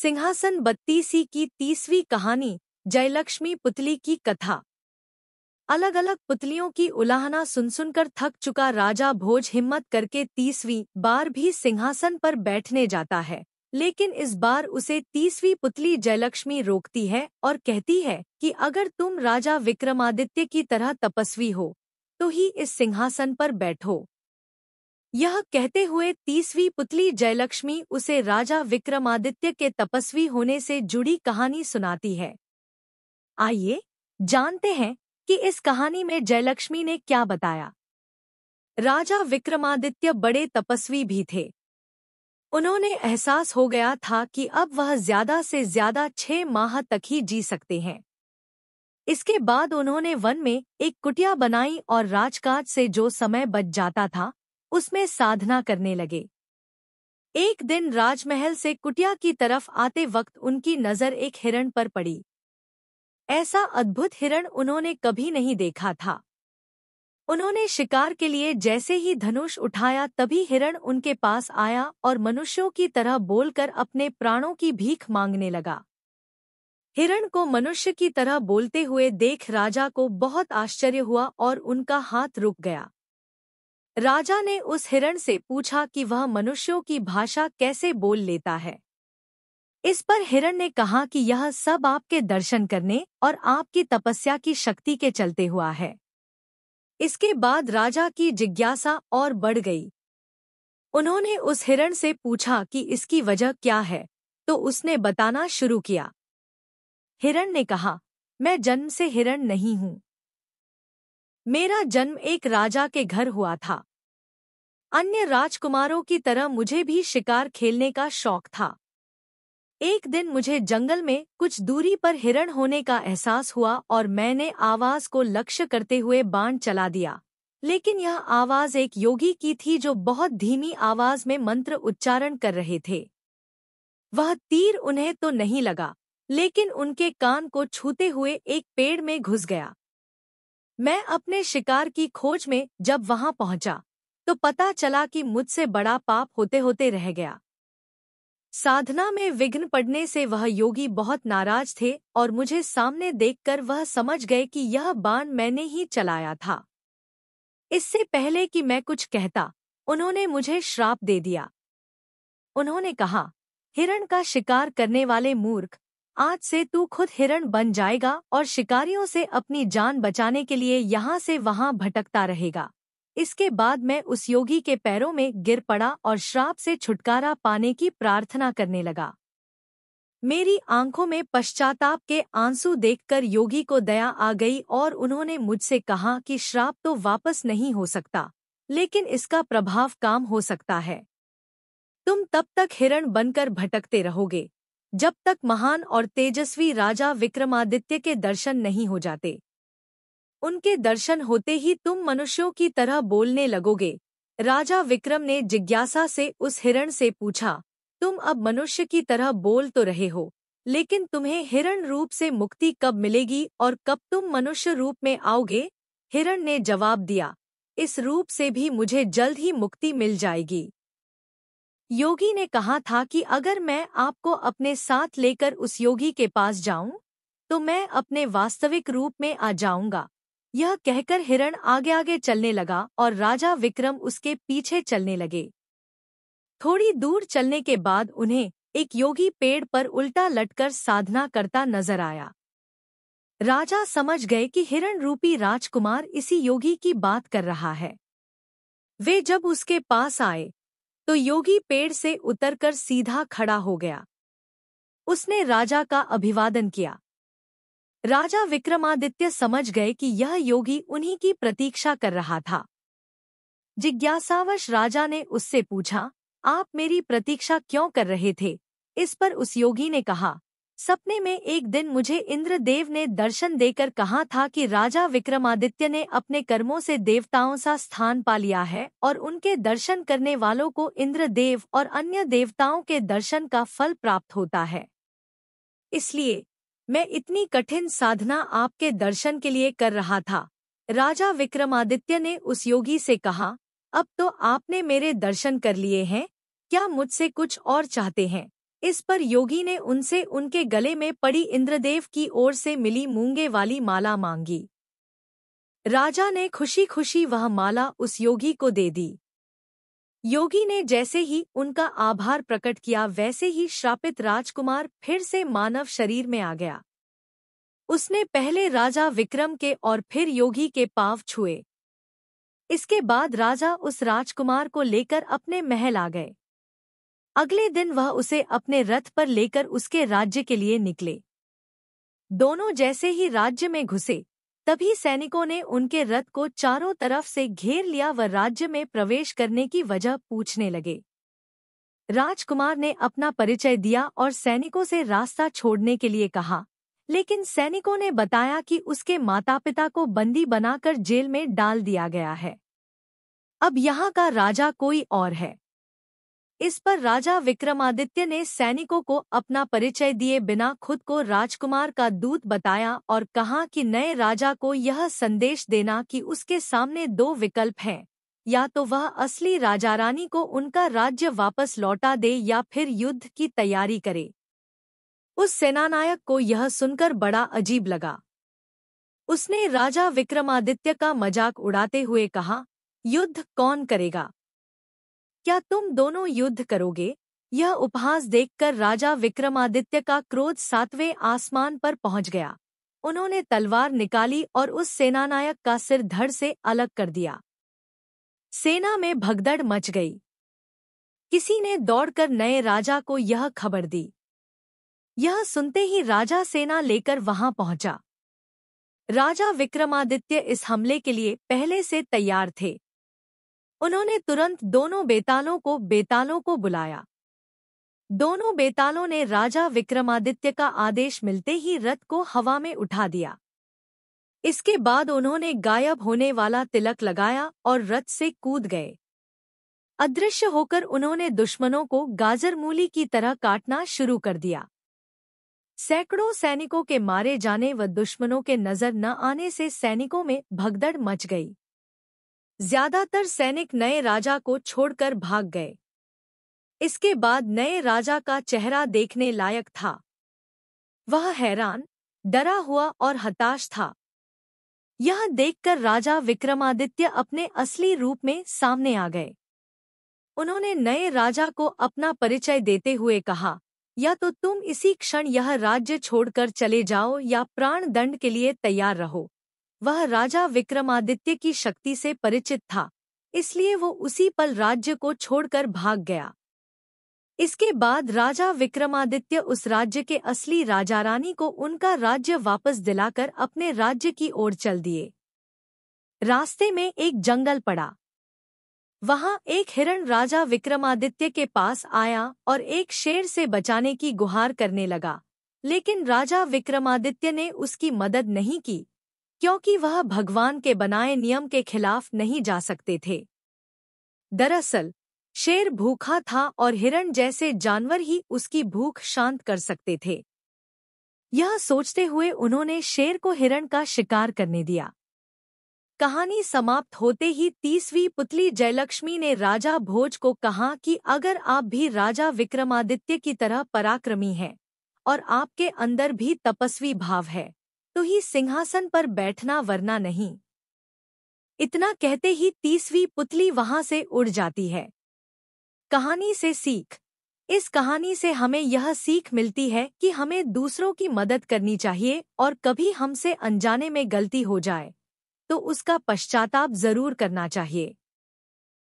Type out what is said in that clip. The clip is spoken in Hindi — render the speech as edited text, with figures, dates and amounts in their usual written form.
सिंहासन बत्तीसी की 30वीं कहानी, जयलक्ष्मी पुतली की कथा। अलग अलग पुतलियों की उलाहना सुन सुनकर थक चुका राजा भोज हिम्मत करके 30वीं बार भी सिंहासन पर बैठने जाता है, लेकिन इस बार उसे 30वीं पुतली जयलक्ष्मी रोकती है और कहती है कि अगर तुम राजा विक्रमादित्य की तरह तपस्वी हो तो ही इस सिंहासन पर बैठो। यह कहते हुए 30वीं पुतली जयलक्ष्मी उसे राजा विक्रमादित्य के तपस्वी होने से जुड़ी कहानी सुनाती है। आइए जानते हैं कि इस कहानी में जयलक्ष्मी ने क्या बताया। राजा विक्रमादित्य बड़े तपस्वी भी थे। उन्होंने एहसास हो गया था कि अब वह ज्यादा से ज्यादा 6 माह तक ही जी सकते हैं। इसके बाद उन्होंने वन में एक कुटिया बनाई और राजकाज से जो समय बच जाता था उसमें साधना करने लगे। एक दिन राजमहल से कुटिया की तरफ आते वक्त उनकी नजर एक हिरण पर पड़ी। ऐसा अद्भुत हिरण उन्होंने कभी नहीं देखा था। उन्होंने शिकार के लिए जैसे ही धनुष उठाया तभी हिरण उनके पास आया और मनुष्यों की तरह बोलकर अपने प्राणों की भीख मांगने लगा। हिरण को मनुष्य की तरह बोलते हुए देख राजा को बहुत आश्चर्य हुआ और उनका हाथ रुक गया। राजा ने उस हिरण से पूछा कि वह मनुष्यों की भाषा कैसे बोल लेता है। इस पर हिरण ने कहा कि यह सब आपके दर्शन करने और आपकी तपस्या की शक्ति के चलते हुआ है। इसके बाद राजा की जिज्ञासा और बढ़ गई। उन्होंने उस हिरण से पूछा कि इसकी वजह क्या है, तो उसने बताना शुरू किया। हिरण ने कहा, मैं जन्म से हिरण नहीं हूँ। मेरा जन्म एक राजा के घर हुआ था। अन्य राजकुमारों की तरह मुझे भी शिकार खेलने का शौक था। एक दिन मुझे जंगल में कुछ दूरी पर हिरण होने का एहसास हुआ और मैंने आवाज को लक्ष्य करते हुए बाण चला दिया, लेकिन यह आवाज एक योगी की थी जो बहुत धीमी आवाज में मंत्र उच्चारण कर रहे थे। वह तीर उन्हें तो नहीं लगा, लेकिन उनके कान को छूते हुए एक पेड़ में घुस गया। मैं अपने शिकार की खोज में जब वहां पहुंचा तो पता चला कि मुझसे बड़ा पाप होते होते रह गया। साधना में विघ्न पड़ने से वह योगी बहुत नाराज थे और मुझे सामने देखकर वह समझ गए कि यह बाण मैंने ही चलाया था। इससे पहले कि मैं कुछ कहता, उन्होंने मुझे श्राप दे दिया। उन्होंने कहा, हिरण का शिकार करने वाले मूर्ख, आज से तू खुद हिरण बन जाएगा और शिकारियों से अपनी जान बचाने के लिए यहाँ से वहाँ भटकता रहेगा। इसके बाद मैं उस योगी के पैरों में गिर पड़ा और श्राप से छुटकारा पाने की प्रार्थना करने लगा। मेरी आंखों में पश्चाताप के आंसू देखकर योगी को दया आ गई और उन्होंने मुझसे कहा कि श्राप तो वापस नहीं हो सकता, लेकिन इसका प्रभाव काम हो सकता है। तुम तब तक हिरण बनकर भटकते रहोगे जब तक महान और तेजस्वी राजा विक्रमादित्य के दर्शन नहीं हो जाते। उनके दर्शन होते ही तुम मनुष्यों की तरह बोलने लगोगे। राजा विक्रम ने जिज्ञासा से उस हिरण से पूछा, तुम अब मनुष्य की तरह बोल तो रहे हो, लेकिन तुम्हें हिरण रूप से मुक्ति कब मिलेगी और कब तुम मनुष्य रूप में आओगे? हिरण ने जवाब दिया, इस रूप से भी मुझे जल्द ही मुक्ति मिल जाएगी। योगी ने कहा था कि अगर मैं आपको अपने साथ लेकर उस योगी के पास जाऊं, तो मैं अपने वास्तविक रूप में आ जाऊंगा। यह कहकर हिरण आगे आगे चलने लगा और राजा विक्रम उसके पीछे चलने लगे। थोड़ी दूर चलने के बाद उन्हें एक योगी पेड़ पर उल्टा लटकर साधना करता नजर आया। राजा समझ गए कि हिरण रूपी राजकुमार इसी योगी की बात कर रहा है। वे जब उसके पास आए तो योगी पेड़ से उतरकर सीधा खड़ा हो गया। उसने राजा का अभिवादन किया। राजा विक्रमादित्य समझ गए कि यह योगी उन्हीं की प्रतीक्षा कर रहा था। जिज्ञासावश राजा ने उससे पूछा, आप मेरी प्रतीक्षा क्यों कर रहे थे? इस पर उस योगी ने कहा, सपने में एक दिन मुझे इंद्रदेव ने दर्शन देकर कहा था कि राजा विक्रमादित्य ने अपने कर्मों से देवताओं सा स्थान पा लिया है और उनके दर्शन करने वालों को इंद्रदेव और अन्य देवताओं के दर्शन का फल प्राप्त होता है। इसलिए मैं इतनी कठिन साधना आपके दर्शन के लिए कर रहा था। राजा विक्रमादित्य ने उस योगी से कहा, अब तो आपने मेरे दर्शन कर लिए हैं, क्या मुझसे कुछ और चाहते हैं? इस पर योगी ने उनसे उनके गले में पड़ी इंद्रदेव की ओर से मिली मूंगे वाली माला मांगी। राजा ने खुशी खुशी वह माला उस योगी को दे दी। योगी ने जैसे ही उनका आभार प्रकट किया वैसे ही श्रापित राजकुमार फिर से मानव शरीर में आ गया। उसने पहले राजा विक्रम के और फिर योगी के पांव छुए। इसके बाद राजा उस राजकुमार को लेकर अपने महल आ गए। अगले दिन वह उसे अपने रथ पर लेकर उसके राज्य के लिए निकले। दोनों जैसे ही राज्य में घुसे तभी सैनिकों ने उनके रथ को चारों तरफ से घेर लिया व राज्य में प्रवेश करने की वजह पूछने लगे। राजकुमार ने अपना परिचय दिया और सैनिकों से रास्ता छोड़ने के लिए कहा, लेकिन सैनिकों ने बताया कि उसके माता पिता को बंदी बनाकर जेल में डाल दिया गया है। अब यहाँ का राजा कोई और है। इस पर राजा विक्रमादित्य ने सैनिकों को अपना परिचय दिए बिना खुद को राजकुमार का दूत बताया और कहा कि नए राजा को यह संदेश देना कि उसके सामने दो विकल्प हैं, या तो वह असली राजा रानी को उनका राज्य वापस लौटा दे या फिर युद्ध की तैयारी करे। उस सेनानायक को यह सुनकर बड़ा अजीब लगा। उसने राजा विक्रमादित्य का मजाक उड़ाते हुए कहा, युद्ध कौन करेगा? क्या तुम दोनों युद्ध करोगे? यह उपहास देखकर राजा विक्रमादित्य का क्रोध 7वें आसमान पर पहुंच गया। उन्होंने तलवार निकाली और उस सेनानायक का सिर धड़ से अलग कर दिया। सेना में भगदड़ मच गई। किसी ने दौड़कर नए राजा को यह खबर दी। यह सुनते ही राजा सेना लेकर वहां पहुंचा। राजा विक्रमादित्य इस हमले के लिए पहले से तैयार थे। उन्होंने तुरंत दोनों बेतालों को बुलाया। दोनों बेतालों ने राजा विक्रमादित्य का आदेश मिलते ही रथ को हवा में उठा दिया। इसके बाद उन्होंने गायब होने वाला तिलक लगाया और रथ से कूद गए। अदृश्य होकर उन्होंने दुश्मनों को गाजर मूली की तरह काटना शुरू कर दिया। सैकड़ों सैनिकों के मारे जाने व दुश्मनों के नजर न आने से सैनिकों में भगदड़ मच गई। ज्यादातर सैनिक नए राजा को छोड़कर भाग गए। इसके बाद नए राजा का चेहरा देखने लायक था। वह हैरान, डरा हुआ और हताश था। यह देखकर राजा विक्रमादित्य अपने असली रूप में सामने आ गए। उन्होंने नए राजा को अपना परिचय देते हुए कहा, या तो तुम इसी क्षण यह राज्य छोड़कर चले जाओ या प्राण दंड के लिए तैयार रहो। वह राजा विक्रमादित्य की शक्ति से परिचित था, इसलिए वो उसी पल राज्य को छोड़कर भाग गया। इसके बाद राजा विक्रमादित्य उस राज्य के असली राजा रानी को उनका राज्य वापस दिलाकर अपने राज्य की ओर चल दिए। रास्ते में एक जंगल पड़ा। वहां एक हिरण राजा विक्रमादित्य के पास आया और एक शेर से बचाने की गुहार करने लगा, लेकिन राजा विक्रमादित्य ने उसकी मदद नहीं की, क्योंकि वह भगवान के बनाए नियम के खिलाफ नहीं जा सकते थे। दरअसल शेर भूखा था और हिरण जैसे जानवर ही उसकी भूख शांत कर सकते थे। यह सोचते हुए उन्होंने शेर को हिरण का शिकार करने दिया। कहानी समाप्त होते ही 30वीं पुतली जयलक्ष्मी ने राजा भोज को कहा कि अगर आप भी राजा विक्रमादित्य की तरह पराक्रमी हैं और आपके अंदर भी तपस्वी भाव है तो ही सिंहासन पर बैठना, वरना नहीं। इतना कहते ही 30वीं पुतली वहां से उड़ जाती है। कहानी से सीख। इस कहानी से हमें यह सीख मिलती है कि हमें दूसरों की मदद करनी चाहिए और कभी हमसे अनजाने में गलती हो जाए तो उसका पश्चाताप जरूर करना चाहिए।